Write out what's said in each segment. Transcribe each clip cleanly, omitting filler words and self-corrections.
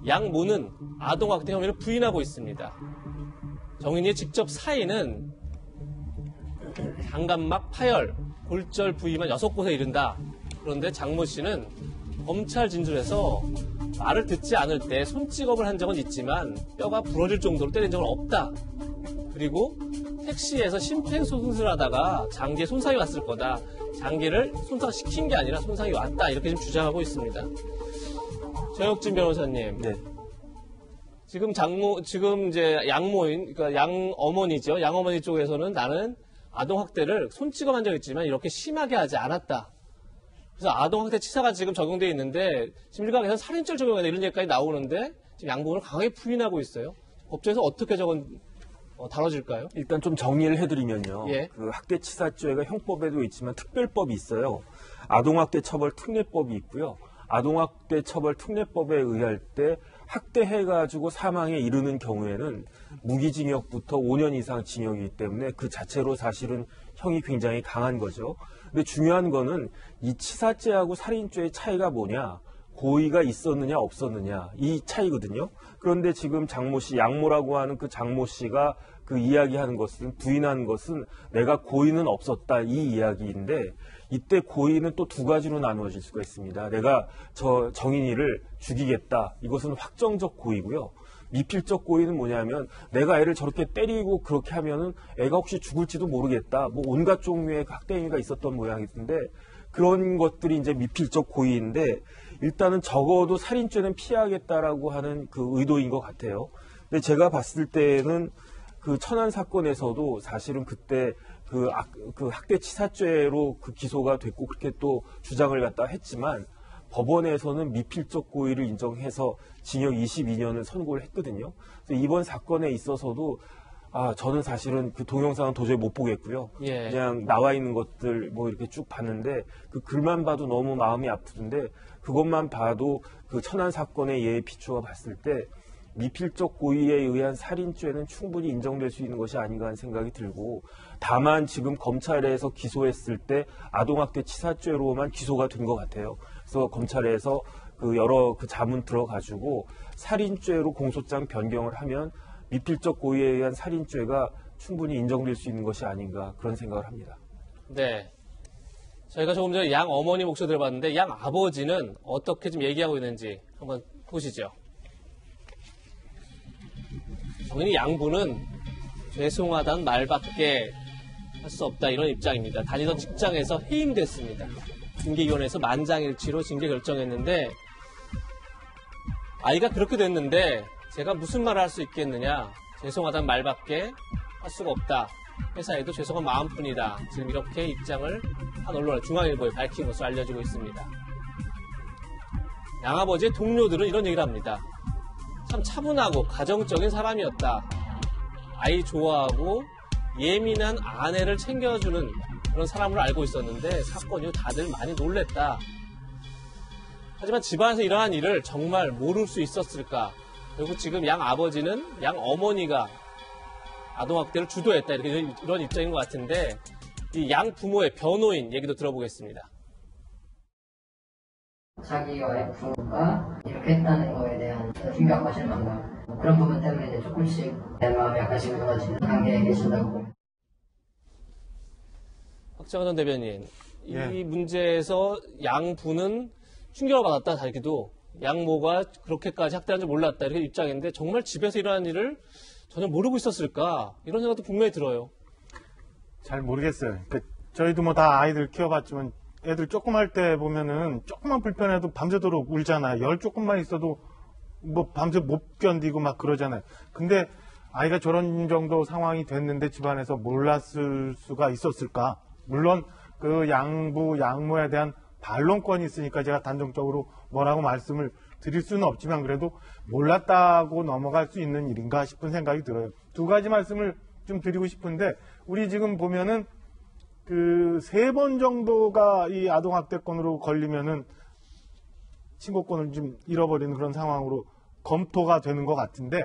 양모는 아동학대 혐의를 부인하고 있습니다. 정인이의 직접 사인은 장갑막 파열, 골절 부위만 6곳에 이른다. 그런데 장모 씨는 검찰 진술에서 말을 듣지 않을 때 손찌검을 한 적은 있지만 뼈가 부러질 정도로 때린 적은 없다. 그리고 택시에서 심폐소생술을 하다가 장기에 손상이 왔을 거다. 장기를 손상시킨 게 아니라 손상이 왔다. 이렇게 지금 주장하고 있습니다. 정혁진 변호사님. 네. 지금 이제 양모인, 그러니까 양어머니죠. 양어머니 쪽에서는 나는 아동학대를 손찌검 한 적 있지만 이렇게 심하게 하지 않았다. 그래서 아동학대 치사가 지금 적용되어 있는데 지금 일각에서는 살인죄를 적용한다 이런 얘기까지 나오는데 지금 양부분을 강하게 부인하고 있어요. 법정에서 어떻게 저건 다뤄질까요? 일단 좀 정리를 해드리면요. 예. 그 학대치사죄가 형법에도 있지만 특별법이 있어요. 아동학대 처벌 특례법이 있고요. 아동학대 처벌 특례법에 의할 때 학대해가지고 사망에 이르는 경우에는 무기징역부터 5년 이상 징역이기 때문에 그 자체로 사실은 형이 굉장히 강한 거죠. 근데 중요한 거는 이 치사죄하고 살인죄의 차이가 뭐냐, 고의가 있었느냐 없었느냐 이 차이거든요. 그런데 지금 장모 씨, 양모라고 하는 그 장모 씨가 그 이야기하는 것은, 부인하는 것은 내가 고의는 없었다 이 이야기인데, 이때 고의는 또 두 가지로 나누어질 수가 있습니다. 내가 저 정인이를 죽이겠다, 이것은 확정적 고의고요. 미필적 고의는 뭐냐면 내가 애를 저렇게 때리고 그렇게 하면은 애가 혹시 죽을지도 모르겠다, 뭐 온갖 종류의 학대 행위가 있었던 모양인데, 그런 것들이 이제 미필적 고의인데, 일단은 적어도 살인죄는 피하겠다라고 하는 그 의도인 것 같아요. 근데 제가 봤을 때는 그 천안 사건에서도 사실은 그때 그 학대치사죄로 그 기소가 됐고 그렇게 또 주장을 갖다 했지만, 법원에서는 미필적 고의를 인정해서 징역 22년을 선고를 했거든요. 그래서 이번 사건에 있어서도 저는 사실은 그 동영상은 도저히 못 보겠고요. 예. 그냥 나와 있는 것들 뭐 이렇게 쭉 봤는데 그 글만 봐도 너무 마음이 아프던데, 그것만 봐도 그 천안 사건의 예에 비추어 봤을 때 미필적 고의에 의한 살인죄는 충분히 인정될 수 있는 것이 아닌가 하는 생각이 들고, 다만 지금 검찰에서 기소했을 때 아동학대 치사죄로만 기소가 된 것 같아요. 그래서 검찰에서 그 여러 그 자문 들어가지고 살인죄로 공소장 변경을 하면 미필적 고의에 의한 살인죄가 충분히 인정될 수 있는 것이 아닌가, 그런 생각을 합니다. 네. 저희가 조금 전에 양 어머니 목소리 들어봤는데 양 아버지는 어떻게 좀 얘기하고 있는지 한번 보시죠. 정인이 양부는 죄송하다는 말밖에 할 수 없다 이런 입장입니다. 다니던 직장에서 해임됐습니다. 징계위원회에서 만장일치로 징계 결정했는데, 아이가 그렇게 됐는데 제가 무슨 말을 할 수 있겠느냐, 죄송하다는 말밖에 할 수가 없다, 회사에도 죄송한 마음뿐이다, 지금 이렇게 입장을 한 언론 중앙일보에 밝힌 것으로 알려지고 있습니다. 양아버지의 동료들은 이런 얘기를 합니다. 참 차분하고 가정적인 사람이었다. 아이 좋아하고 예민한 아내를 챙겨주는 그런 사람으로 알고 있었는데 사건 이후 다들 많이 놀랬다. 하지만 집안에서 일어난 일을 정말 모를 수 있었을까? 그리고 지금 양 아버지는 양 어머니가 아동학대를 주도했다, 이런 입장인 것 같은데, 이 양 부모의 변호인 얘기도 들어보겠습니다. 자기 와이프가 이렇게 했다는 거에 대한 충격과 실망감, 그런 부분 때문에 이제 조금씩 내 마음이 약간씩 무너지는 단계에 계신다고 봅니다. 박정환 전 대변인, 예. 이 문제에서 양부는 충격을 받았다 자기도, 양모가 그렇게까지 학대한 줄 몰랐다 이렇게 입장인데, 정말 집에서 일어난 일을 전혀 모르고 있었을까, 이런 생각도 분명히 들어요. 잘 모르겠어요. 그러니까 저희도 뭐 다 아이들 키워봤지만 애들 조금 할 때 보면은 조금만 불편해도 밤새도록 울잖아요. 열 조금만 있어도 뭐 밤새 못 견디고 막 그러잖아요. 근데 아이가 저런 정도 상황이 됐는데 집안에서 몰랐을 수가 있었을까? 물론 그 양부, 양모에 대한 반론권이 있으니까 제가 단정적으로 뭐라고 말씀을 드릴 수는 없지만, 그래도 몰랐다고 넘어갈 수 있는 일인가 싶은 생각이 들어요. 두 가지 말씀을 좀 드리고 싶은데, 우리 지금 보면은 그 3번 정도가 이 아동학대건으로 걸리면은 신고권을 좀 잃어버리는 그런 상황으로 검토가 되는 것 같은데,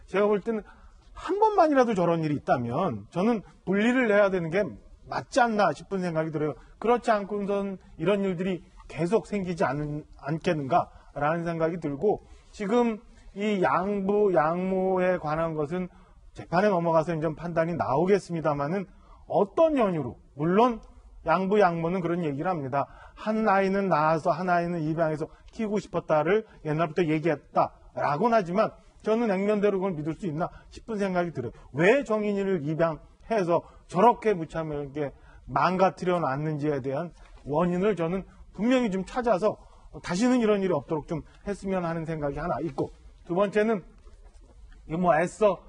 제가 볼 때는 한 번만이라도 저런 일이 있다면 저는 분리를 해야 되는 게 맞지 않나 싶은 생각이 들어요. 그렇지 않고선 이런 일들이 계속 생기지 않겠는가라는 생각이 들고, 지금 이 양모에 관한 것은 재판에 넘어가서 이제 판단이 나오겠습니다만은 어떤 연유로, 물론 양모는 그런 얘기를 합니다. 한 아이는 낳아서 한 아이는 입양해서 키우고 싶었다를 옛날부터 얘기했다라고는 하지만 저는 액면대로 그걸 믿을 수 있나 싶은 생각이 들어요. 왜 정인이를 입양해서 저렇게 무참하게 망가뜨려 놨는지에 대한 원인을 저는 분명히 좀 찾아서 다시는 이런 일이 없도록 좀 했으면 하는 생각이 하나 있고, 두 번째는 애써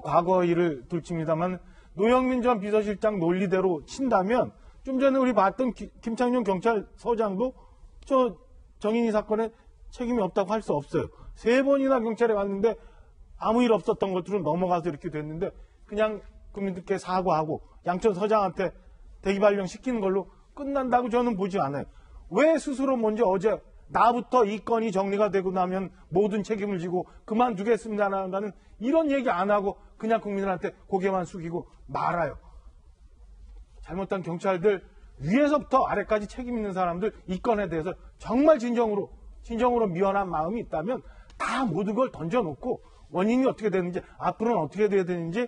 과거 일을 둘칩니다만 노영민 전 비서실장 논리대로 친다면 좀 전에 우리 봤던 김창룡 경찰서장도 저 정인이 사건에 책임이 없다고 할 수 없어요. 3번이나 경찰에 갔는데 아무 일 없었던 것들은 넘어가서 이렇게 됐는데 그냥 국민들께 사과하고 양천 서장한테 대기발령 시키는 걸로 끝난다고 저는 보지 않아요. 왜 스스로 먼저 어제 나부터 이 건이 정리가 되고 나면 모든 책임을 지고 그만두겠습니다라는 이런 얘기 안 하고 그냥 국민들한테 고개만 숙이고 말아요. 잘못한 경찰들 위에서부터 아래까지 책임 있는 사람들 이 건에 대해서 정말 진정으로 미안한 마음이 있다면 다 모든 걸 던져놓고 원인이 어떻게 되는지 앞으로는 어떻게 돼야 되는지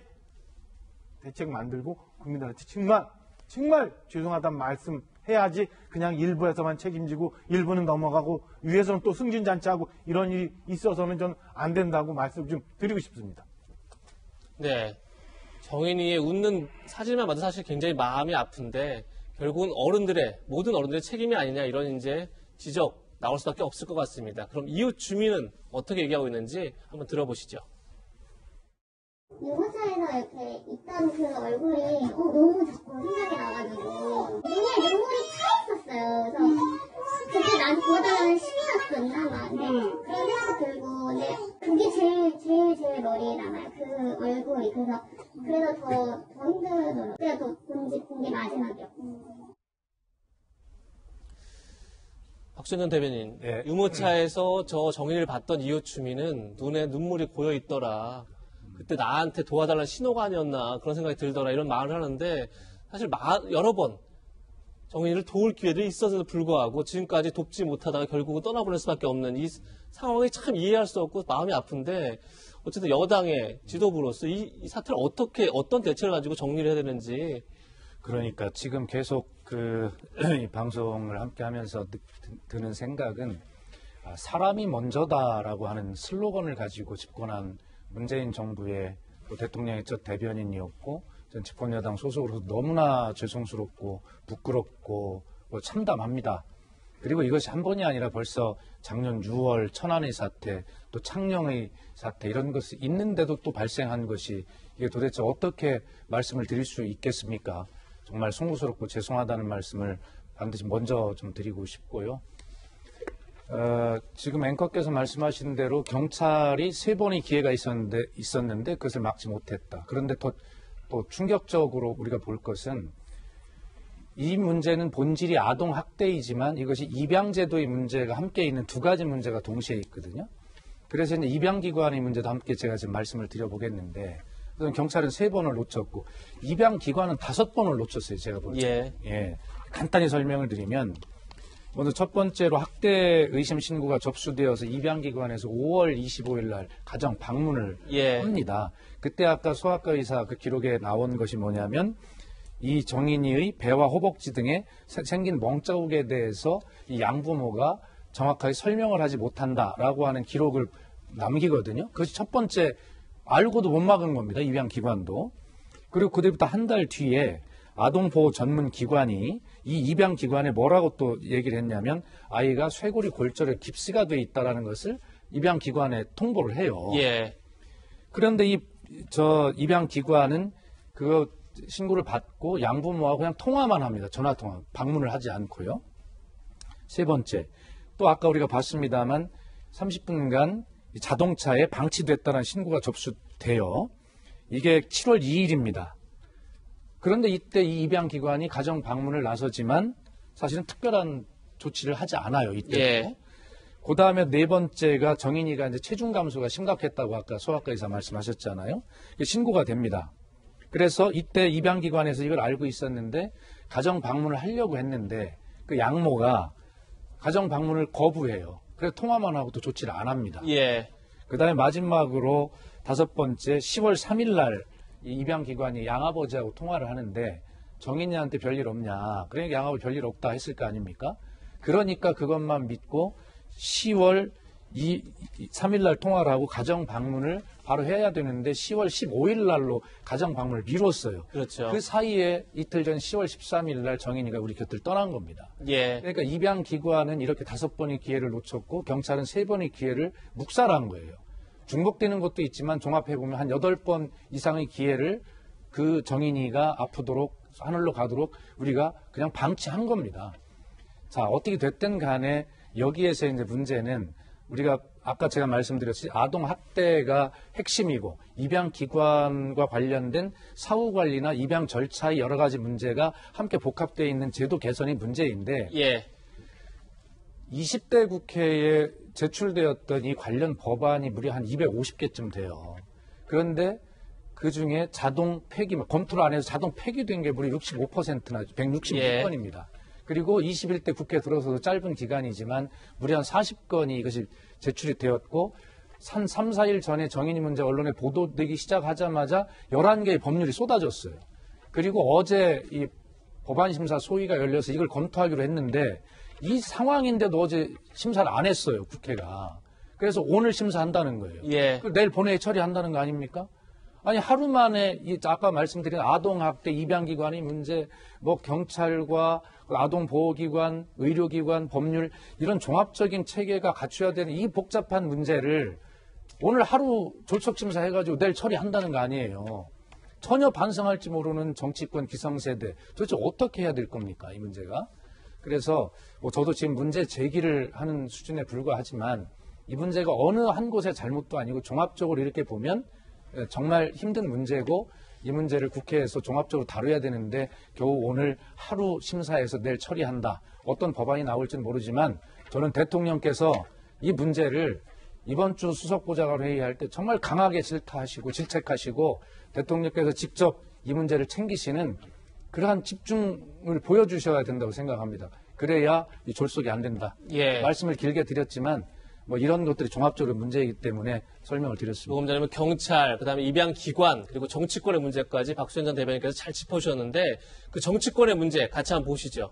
대책 만들고 국민들한테 정말 죄송하다는 말씀해야지 그냥 일부에서만 책임지고 일부는 넘어가고 위에서는 또 승진잔치하고 이런 일이 있어서는 저는 안 된다고 말씀 좀 드리고 싶습니다. 네. 정인이의 웃는 사진만 봐도 사실 굉장히 마음이 아픈데 결국은 모든 어른들의 책임이 아니냐 이런 이제 지적 나올 수밖에 없을 것 같습니다. 그럼 이웃 주민은 어떻게 얘기하고 있는지 한번 들어보시죠. 유모차에서 이렇게 있던 그 얼굴이 너무 자꾸 생각이 나가지고 눈에 눈물이 차 있었어요. 그래서 그때 난 보다는 신이었었나 막 그런 생각 들고 근데 그게 제일 머리에 남아요. 그 얼굴이 그래서 더 힘들더라고요. 그래서 더 본 게 마지막이었고. 박준현 대변인, 네. 유모차에서 저 정인이를 봤던 이웃 주민은 눈에 눈물이 고여 있더라. 그때 나한테 도와달라는 신호가 아니었나 그런 생각이 들더라 이런 말을 하는데 사실 여러 번 정인이를 도울 기회들이 있었음에도 불구하고 지금까지 돕지 못하다가 결국은 떠나보낼 수밖에 없는 이 상황이 참 이해할 수 없고 마음이 아픈데 어쨌든 여당의 지도부로서 이 사태를 어떤 대책을 가지고 정리를 해야 되는지. 그러니까 지금 계속 이 방송을 함께 하면서 드는 생각은 사람이 먼저다라고 하는 슬로건을 가지고 집권한 문재인 정부의 대통령의 첫 대변인이었고 전 집권여당 소속으로서 너무나 죄송스럽고 부끄럽고 참담합니다. 그리고 이것이 한 번이 아니라 벌써 작년 6월 천안의 사태, 또 창녕의 사태 이런 것이 있는데도 또 발생한 것이 이게 도대체 어떻게 말씀을 드릴 수 있겠습니까? 정말 송구스럽고 죄송하다는 말씀을 반드시 먼저 좀 드리고 싶고요. 지금 앵커께서 말씀하신 대로 경찰이 3번의 기회가 있었는데 그것을 막지 못했다. 그런데 또 충격적으로 우리가 볼 것은 이 문제는 본질이 아동학대이지만 이것이 입양제도의 문제가 함께 있는 두 가지 문제가 동시에 있거든요. 그래서 이제 입양기관의 문제도 함께 제가 지금 말씀을 드려보겠는데 경찰은 3번을 놓쳤고 입양기관은 5번을 놓쳤어요. 제가 볼 때. 예. 간단히 설명을 드리면 먼저 첫 번째로 학대 의심 신고가 접수되어서 입양기관에서 5월 25일 날 가정 방문을 합니다. 그때 아까 소아과 의사 그 기록에 나온 것이 뭐냐면 이 정인이의 배와 허벅지 등에 생긴 멍자국에 대해서 이 양부모가 정확하게 설명을 하지 못한다라고 하는 기록을 남기거든요. 그것이 첫 번째 알고도 못 막은 겁니다. 입양기관도. 그리고 그때부터 한 달 뒤에 아동보호 전문기관이 이 입양기관에 뭐라고 또 얘기를 했냐면 아이가 쇄골이 골절에 깁스가 돼 있다는 것을 입양기관에 통보를 해요. 예. 그런데 저 입양기관은 그거 신고를 받고 양부모하고 그냥 통화만 합니다. 전화통화. 방문을 하지 않고요. 세 번째, 또 아까 우리가 봤습니다만 30분간 자동차에 방치됐다는 신고가 접수돼요. 이게 7월 2일입니다. 그런데 이때 이 입양기관이 가정 방문을 나서지만 사실은 특별한 조치를 하지 않아요. 이때도. 예. 그 다음에 네 번째가 정인이가 이제 체중 감소가 심각했다고 아까 소아과 의사 말씀하셨잖아요. 신고가 됩니다. 그래서 이때 입양기관에서 이걸 알고 있었는데 가정 방문을 하려고 했는데 그 양모가 가정 방문을 거부해요. 그래서 통화만 하고 또 조치를 안 합니다. 예. 그다음에 마지막으로 5번째 10월 3일 날 이 입양기관이 양아버지하고 통화를 하는데 정인이한테 별일 없냐. 그러니까 양아버지 별일 없다 했을 거 아닙니까? 그러니까 그것만 믿고 10월 3일 날 통화를 하고 가정 방문을 바로 해야 되는데 10월 15일 날로 가정 방문을 미뤘어요. 그렇죠. 그 사이에 이틀 전 10월 13일 날 정인이가 우리 곁을 떠난 겁니다. 예. 그러니까 입양기관은 이렇게 5번의 기회를 놓쳤고 경찰은 3번의 기회를 묵살한 거예요. 중복되는 것도 있지만 종합해보면 한 8번 이상의 기회를 그 정인이가 아프도록 하늘로 가도록 우리가 그냥 방치한 겁니다. 자, 어떻게 됐든 간에 여기에서 이제 문제는 우리가 아까 제가 말씀드렸듯이 아동 학대가 핵심이고 입양기관과 관련된 사후관리나 입양 절차의 여러 가지 문제가 함께 복합되어 있는 제도 개선이 문제인데 예. 20대 국회에 제출되었던 이 관련 법안이 무려 한 250개쯤 돼요. 그런데 그중에 자동 폐기, 검토를 안 해서 자동 폐기된 게 무려 65%나 166건입니다. 그리고 21대 국회 들어서도 짧은 기간이지만 무려 한 40건이 이것이 제출이 되었고 한 3, 4일 전에 정인이 문제 언론에 보도되기 시작하자마자 11개의 법률이 쏟아졌어요. 그리고 어제 이 법안심사 소위가 열려서 이걸 검토하기로 했는데 이 상황인데도 어제 심사를 안 했어요, 국회가. 그래서 오늘 심사한다는 거예요. 예. 내일 본회의 처리한다는 거 아닙니까? 아니 하루 만에 아까 말씀드린 아동학대 입양기관의 문제, 뭐 경찰과 아동보호기관, 의료기관, 법률 이런 종합적인 체계가 갖춰야 되는 이 복잡한 문제를 오늘 하루 졸속심사 해가지고 내일 처리한다는 거 아니에요. 전혀 반성할지 모르는 정치권 기성세대 도대체 어떻게 해야 될 겁니까, 이 문제가? 그래서 저도 지금 문제 제기를 하는 수준에 불과하지만 이 문제가 어느 한 곳의 잘못도 아니고 종합적으로 이렇게 보면 정말 힘든 문제고 이 문제를 국회에서 종합적으로 다뤄야 되는데 겨우 오늘 하루 심사해서 내일 처리한다. 어떤 법안이 나올지는 모르지만 저는 대통령께서 이 문제를 이번 주 수석보좌관 회의할 때 정말 강하게 질타하시고 질책하시고 대통령께서 직접 이 문제를 챙기시는 그러한 집중을 보여주셔야 된다고 생각합니다. 그래야 이 졸속이 안 된다. 예. 말씀을 길게 드렸지만 이런 것들이 종합적으로 문제이기 때문에 설명을 드렸습니다. 조금 전에 경찰, 그다음에 입양기관, 그리고 정치권의 문제까지 박수현 전 대변인께서 잘 짚어주셨는데 그 정치권의 문제 같이 한번 보시죠.